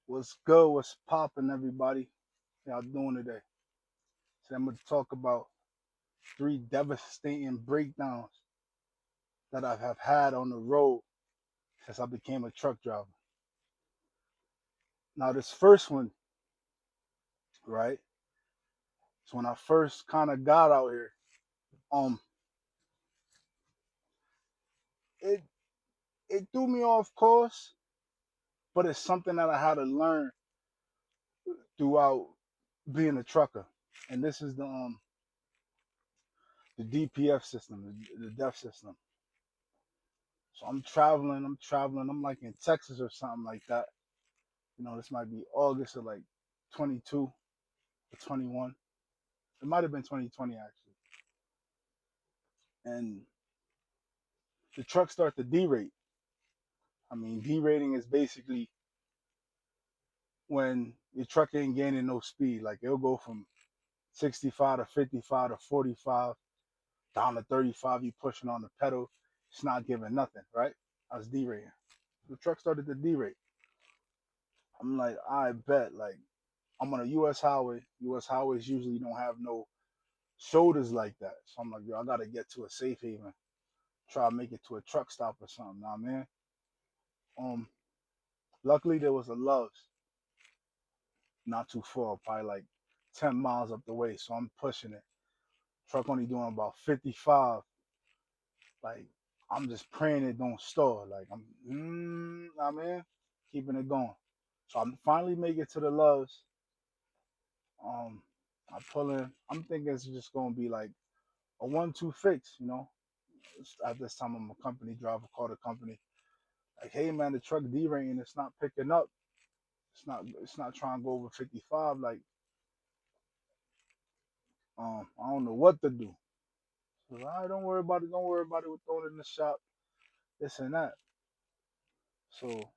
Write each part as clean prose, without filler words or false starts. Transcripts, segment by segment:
What's good? What's poppin', everybody? How y'all doing today? So I'm gonna talk about three devastating breakdowns that I have had on the road since I became a truck driver. Now, this first one, right? So when I first kind of got out here, um, it it threw me off course, but it's something that I had to learn throughout being a trucker, and this is the DPF system, the DEF system. So I'm like in Texas or something like that. This might be August of like 22 or 21. It might have been 2020 actually. And the truck started to derate. I mean, derating is basically when your truck ain't gaining no speed. Like it'll go from 65 to 55 to 45 down to 35. You pushing on the pedal, it's not giving nothing, right? I was derating. The truck started to derate. I'm like, I bet. Like I'm on a U.S. highway. U.S. highways usually don't have no shoulders like that. So I'm like, yo, I gotta get to a safe haven, try to make it to a truck stop or something. Nah, man. Um, Luckily there was a Love's not too far, probably like 10 miles up the way. So I'm pushing it. Truck only doing about 55. Like I'm just praying it don't stall. Like I mean, keeping it going. So I'm finally make it to the Love's. Um, I pull in. I'm thinking it's just gonna be like a 1-2 fix. At this time I'm a company driver, call the company. Like, hey man, the truck derating, it's not picking up. It's not trying to go over 55. Like, I don't know what to do. So, all right, don't worry about it. Don't worry about it. We're throwing it in the shop, this and that. So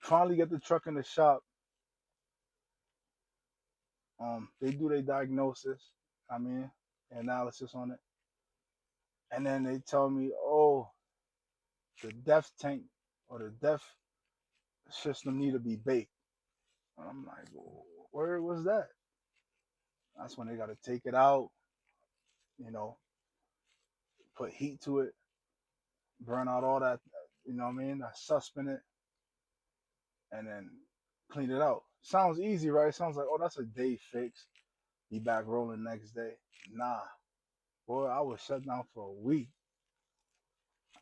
finally get the truck in the shop. They do their diagnosis. I mean, analysis on it, and then they tell me, oh, the def tank or the def system need to be baked. And I'm like, where was that? That's when they got to take it out. You know, put heat to it, burn out all that. You know what I mean? I suspend it and then clean it out. Sounds easy, right? Sounds like, oh, that's a day fix. Be back rolling next day. Nah, boy, I was shut down for a week.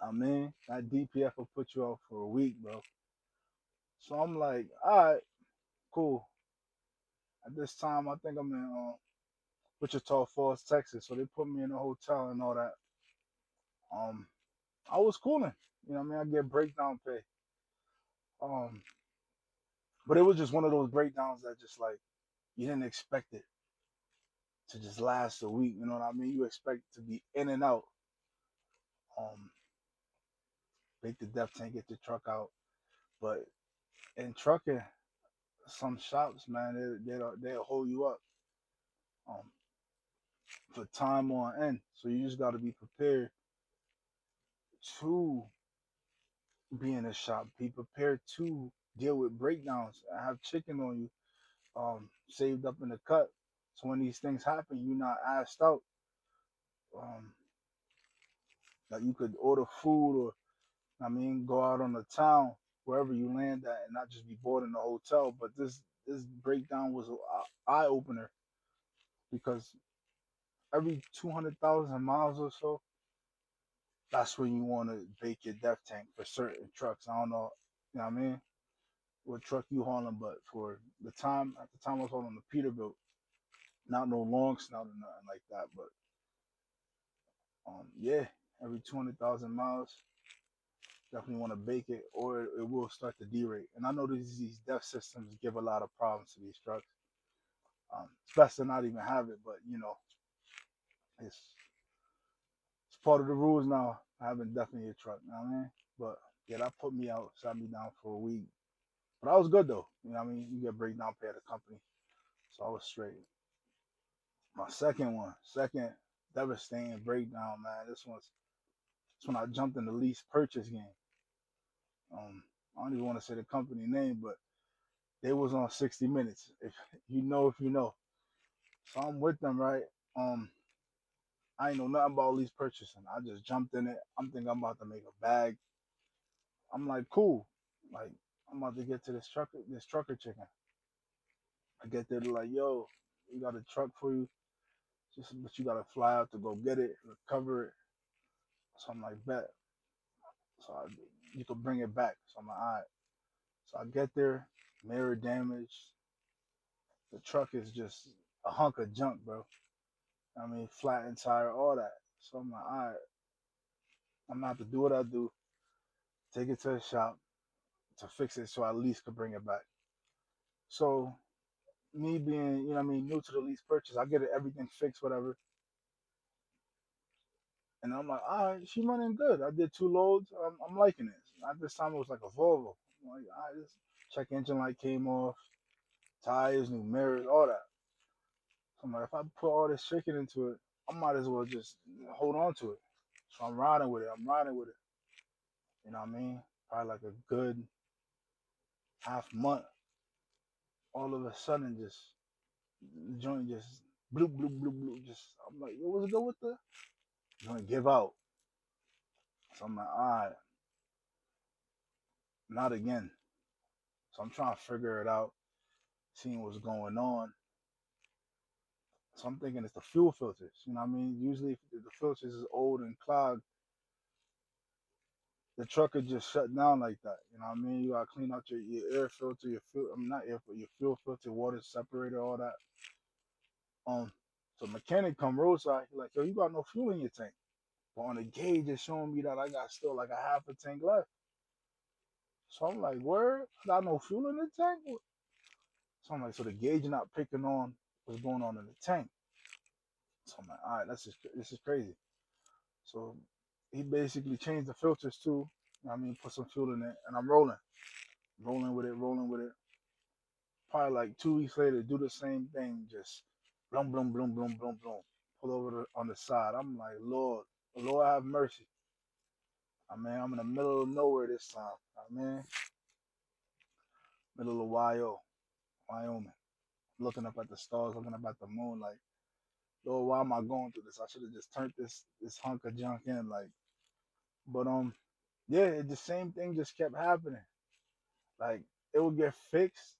I mean, that DPF will put you out for a week, bro. So I'm like, all right, cool. At this time, I think I'm in Wichita Falls, Texas. So they put me in a hotel and all that. Um, I was cooling. You know what I mean? I get breakdown pay. Um, but it was just one of those breakdowns that just like you didn't expect it to just last a week. You know what I mean? You expect it to be in and out. Um, Make the depth tank, get the truck out. But in trucking, some shops, man, they'll hold you up um, for time on end. So you just got to be prepared to be in a shop. Be prepared to deal with breakdowns. Have chicken on you, saved up in the cut. So when these things happen, you're not asked out. Um, that you could order food or go out on the town wherever you land at and not just be bored in the hotel. But this breakdown was an eye opener because every 200,000 miles or so, that's when you want to bake your def tank for certain trucks. I don't know, you know what I mean? What truck you hauling, but for at the time I was hauling the Peterbilt, not no long snout or nothing like that. But yeah, every 200,000 miles, definitely want to bake it, or it will start to derate. And I know these def systems give a lot of problems to these trucks. It's best to not even have it, but it's it's part of the rules now. Having definitely a truck, you know what I mean? But yeah, that put me out, shut me down for a week. But I was good though. You know what I mean? You get breakdown pay at the company. So I was straight. My second one, second devastating breakdown, man. This when I jumped in the lease purchase game. I don't even want to say the company name, but they was on 60 Minutes. If you know. So I'm with them, right? Um, I ain't know nothing about lease purchasing. I just jumped in it. I'm thinking I'm about to make a bag. I'm like, cool. Like, I'm about to get to this trucker chicken. I get there, they're like, yo, we got a truck for you. Just but you gotta fly out to go get it, recover it. So I'm like, bet. So you could bring it back. So I'm like, all right. So I get there, mirror damage. The truck is just a hunk of junk, bro. I mean, flattened tire, all that. So I'm like, all right, I'm gonna have to do what I do, take it to the shop to fix it so I at least could bring it back. So me being, you know what I mean, new to the lease purchase, I get it, everything fixed, whatever. And I'm like, all right, she running good. I did 2 loads. I'm liking it. At this time, it was like a Volvo. I'm like, all right, this check engine light came off, tires, new mirrors, all that. So I'm like, if I put all this chicken into it, I might as well just hold on to it. So I'm riding with it. I'm riding with it. You know what I mean? Probably like a good half month. All of a sudden, just the joint just bloop bloop bloop bloop. Just I'm like, yo, what's good with the joint? Give out. So I'm like, all right, not again. So I'm trying to figure it out, seeing what's going on. So I'm thinking it's the fuel filters. You know what I mean? Usually, if the filters is old and clogged, the truck could just shut down like that. You know what I mean? You gotta clean out your air filter, your fuel. I mean, not air, but your fuel filter, water separator, all that. Um, so mechanic come roadside. He like, yo, you got no fuel in your tank. But on the gauge, it's showing me that I got still like a half a tank left. So I'm like, where? I got no fuel in the tank. So I'm like, so the gauge not picking on what's going on in the tank. So I'm like, all right, this is crazy. So he basically changed the filters too. You know what I mean, put some fuel in it, and I'm rolling with it, rolling with it. Probably like 2 weeks later, do the same thing, just blum blum blum blum blum blum. Pull over on the side. I'm like, Lord have mercy. I mean, I'm in the middle of nowhere this time. I mean, middle of Wyoming. Looking up at the stars, looking up at the moon, like, Lord, why am I going through this? I should have just turned this hunk of junk in, like. But yeah, the same thing just kept happening. Like it would get fixed,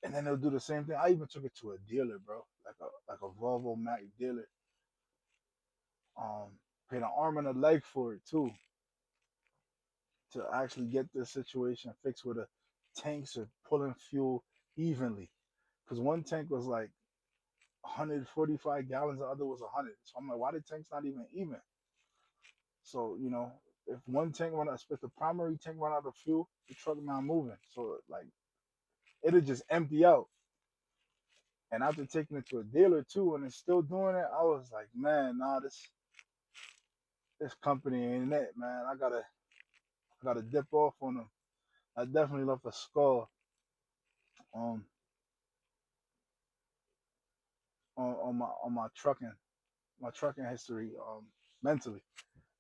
and then they'll do the same thing. I even took it to a dealer, bro, like a Volvo Mac dealer. Paid an arm and a leg for it too to actually get this situation fixed where the tanks are pulling fuel evenly. Because one tank was like 145 gallons, the other was 100. So I'm like, why the tanks not even even? So if one tank run out, if the primary tank run out of fuel, the truck not moving. So like it'll just empty out. And after taking it to a dealer too, and it's still doing it, I was like, man, nah, this company ain't it, man. I gotta dip off on them. I definitely left a scar um on my trucking history, mentally.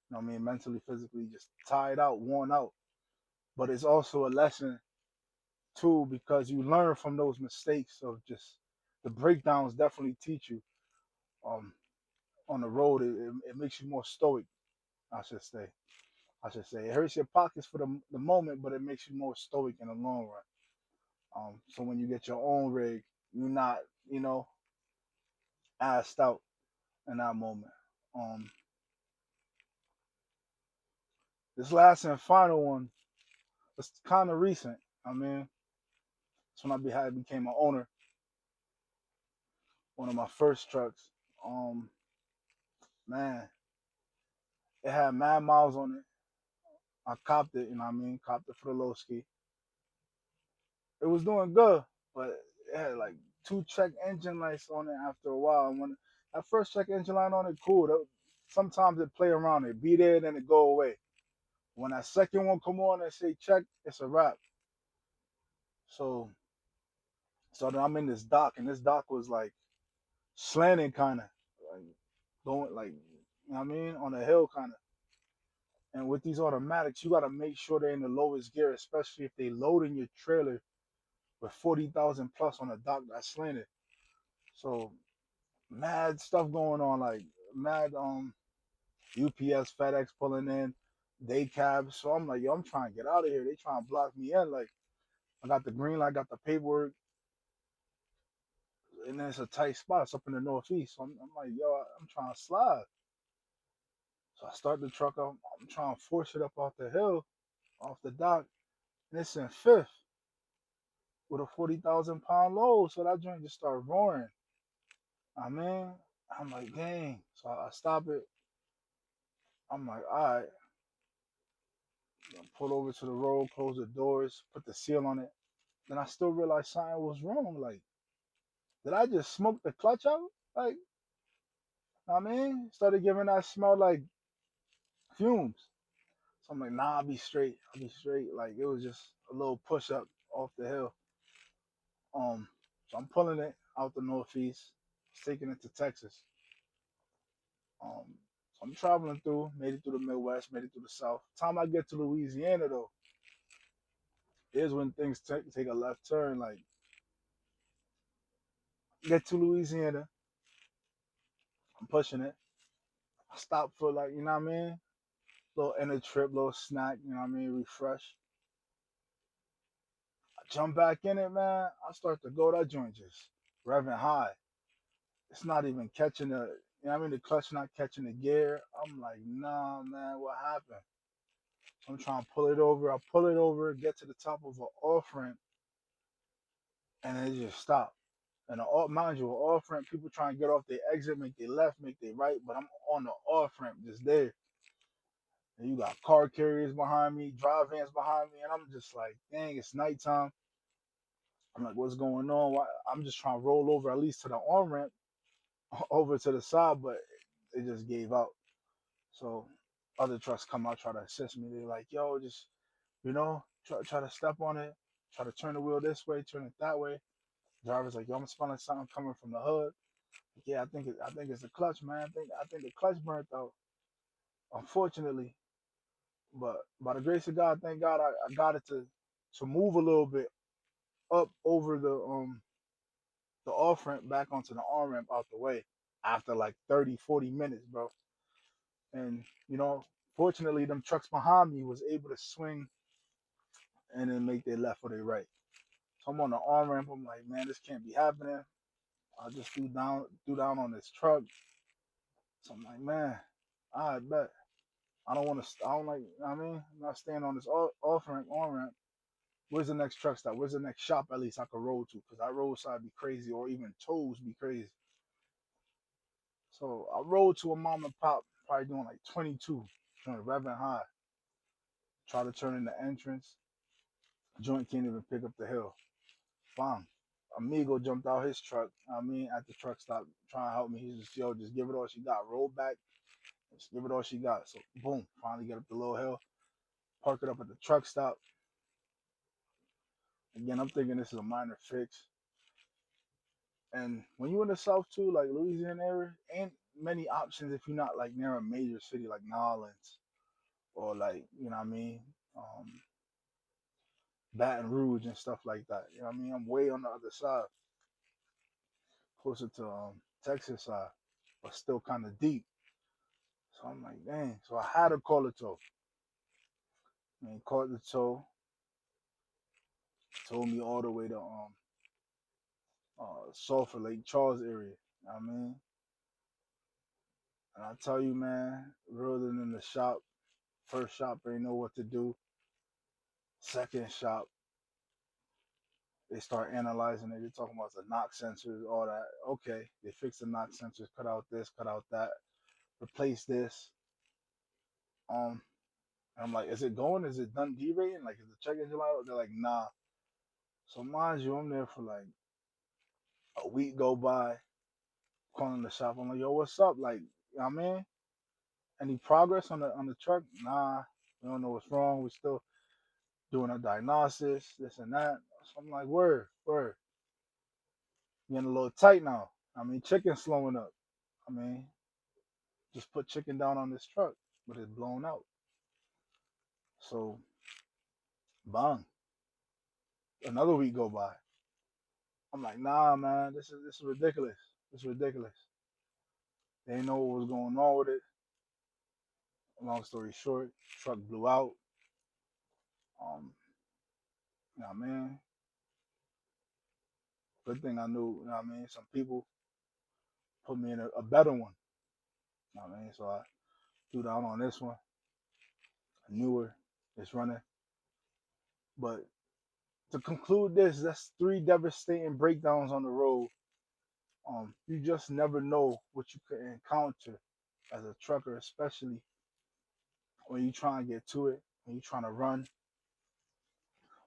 You know what I mean? Mentally, physically, just tired out, worn out. But it's also a lesson too because you learn from those mistakes of just the breakdowns definitely teach you. Um, on the road, it makes you more stoic. I should say. I should say it hurts your pockets for the moment, but it makes you more stoic in the long run. So when you get your own rig, you're not, you know, assed out in that moment. Um, this last and final one was kind of recent. I mean, it's when I became an owner, one of my first trucks. Um, Man, it had mad miles on it. I copped it, you know what I mean? Copped it for the low ski. It was doing good, but it had like two check engine lights on it after a while. And when that first check engine light on it, cool. Sometimes it play around, it be there, then it go away. When that second one come on and say check, it's a wrap. So so then I'm in this dock, and this dock was like slanting kind of, like going like, you know what I mean, on a hill kind of. And with these automatics, you gotta make sure they're in the lowest gear, especially if they load in your trailer with 40,000 plus on a dock that's slanted. So mad stuff going on, like mad UPS, FedEx pulling in, day cabs. So I'm like, yo, I'm trying to get out of here. They trying to block me in. Like I got the green light, got the paperwork, and then it's a tight spot. It's up in the northeast. So I'm like, yo, I'm trying to slide. So I start the truck up. I'm trying to force it up off the hill, off the dock, and it's in fifth with a 40,000 pound load. So that joint just started roaring. I mean, I'm like, dang. So I stop it. I'm like, all right. Pull over to the road, close the doors, put the seal on it. Then I still realized something was wrong. Like, did I just smoke the clutch out? Like, I mean, started giving that smell like fumes. So I'm like, nah, I'll be straight. I'll be straight. Like, it was just a little push up off the hill. Um, so I'm pulling it out the northeast, taking it to Texas. So I'm traveling through, made it through the Midwest, made it through the South. Time I get to Louisiana though, is when things take a left turn. Like, get to Louisiana, I'm pushing it. I stop for like, you know what I mean? Little inner trip, little snack, you know what I mean? Refresh. I jump back in it, man. I start to go, that joint just revving high. It's not even catching the, you know what I mean? The clutch not catching the gear. I'm like, nah, man, what happened? So I'm trying to pull it over. I pull it over, get to the top of an off ramp, and it just stopped. And the off, mind you, off ramp, people trying to get off their exit, make their left, make their right, but I'm on the off ramp just there. And you got car carriers behind me, drive vans behind me, and I'm just like, dang, it's nighttime. I'm like, what's going on? Why? I'm just trying to roll over at least to the on ramp, over to the side, but they just gave out. So other trucks come out, try to assist me. They're like, yo, just, try to step on it, try to turn the wheel this way, turn it that way. Driver's like, yo, I'm smelling something coming from the hood. Like, yeah, I think it's the clutch, man. I think the clutch burnt out, unfortunately. But by the grace of God, thank God, I got it to move a little bit up over the off ramp back onto the on ramp out the way after like 30, 40 minutes, bro. And fortunately, them trucks behind me was able to swing and then make their left or their right. So I'm on the on ramp. I'm like, man, this can't be happening. I just threw down on this truck. So I'm like, man, I bet. I don't want to. I don't like. I mean, I'm not staying on this off ramp, on ramp. Where's the next truck stop? Where's the next shop at least I could roll to? Because that roadside be crazy, or even tows be crazy. So I rolled to a mom and pop, probably doing like 22, joint revving high. Try to turn in the entrance. Joint can't even pick up the hill. Bang. Amigo jumped out his truck. I mean, at the truck stop, trying to help me. He's just, yo, just give it all she got. Roll back. Just give it all she got. So boom, finally get up the little hill. Park it up at the truck stop. Again, I'm thinking this is a minor fix. And when you in the South too, like Louisiana area, ain't many options if you're not like near a major city like New Orleans or like, you know what I mean, um, Baton Rouge and stuff like that. You know what I mean? I'm way on the other side, closer to Texas side, but still kind of deep. So I'm like, dang. So I had to call it tow. I mean, called the tow, told me all the way to Sulphur Lake Charles area. You know what I mean? And I tell you, man, rather than the shop, first shop they know what to do. Second shop, they start analyzing it. They're talking about the knock sensors, all that. Okay, they fix the knock sensors, cut out this, cut out that, replace this. Um, and I'm like, is it going? Is it done derating? Like, is the check engine light out? They're like, nah. So mind you, I'm there for like a week go by, calling the shop. I'm like, yo, what's up? Like, you know what I mean? Any progress on the truck? Nah, we don't know what's wrong. We still doing a diagnosis, this and that. So I'm like, word, word. Getting a little tight now. I mean, chicken's slowing up. I mean, just put chicken down on this truck, but it's blown out. So, bang, another week go by. I'm like, nah, man, this is ridiculous. This is ridiculous. They didn't know what was going on with it. Long story short, truck blew out. Um, you know what I mean? Good thing I knew, you know what I mean? Some people put me in a better one. You know what I mean? So I threw down on this one. I knew her. It's running. But to conclude this, that's 3 devastating breakdowns on the road. You just never know what you could encounter as a trucker, especially when you try and get to it, when you trying to run,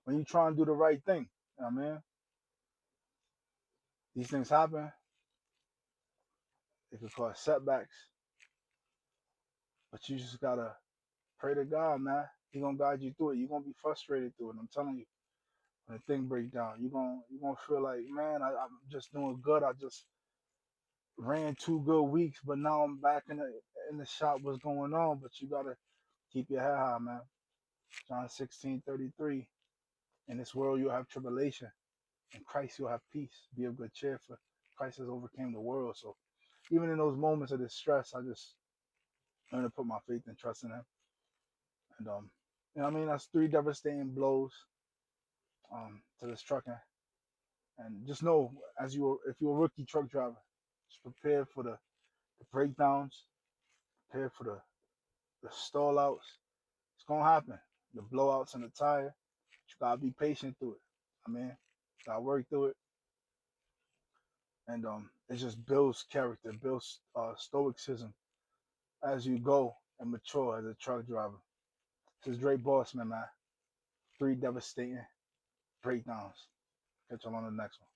when you try and do the right thing. You know what I mean? These things happen. It could cause setbacks, but you just gotta pray to God, man. He gonna guide you through it. You're gonna be frustrated through it. I'm telling you, when the thing break down, you're gonna feel like, man, I'm just doing good. I just ran 2 good weeks, but now I'm back in the shop. What's going on? But you gotta keep your head high, man. John 16:33. In this world you'll have tribulation. In Christ you'll have peace. Be of good cheer, for Christ has overcame the world. So even in those moments of distress, I just learn to put my faith and trust in Him. And you know what I mean? That's 3 devastating blows to this trucking. And just know, if you're a rookie truck driver, just prepare for the breakdowns, prepare for the stall outs. It's gonna happen. The blowouts in the tire. You gotta be patient through it. I mean, gotta work through it. And it just builds character, builds stoicism as you go and mature as a truck driver. This is Dre Bossman, man. 3 devastating breakdowns. Catch y'all on the next one.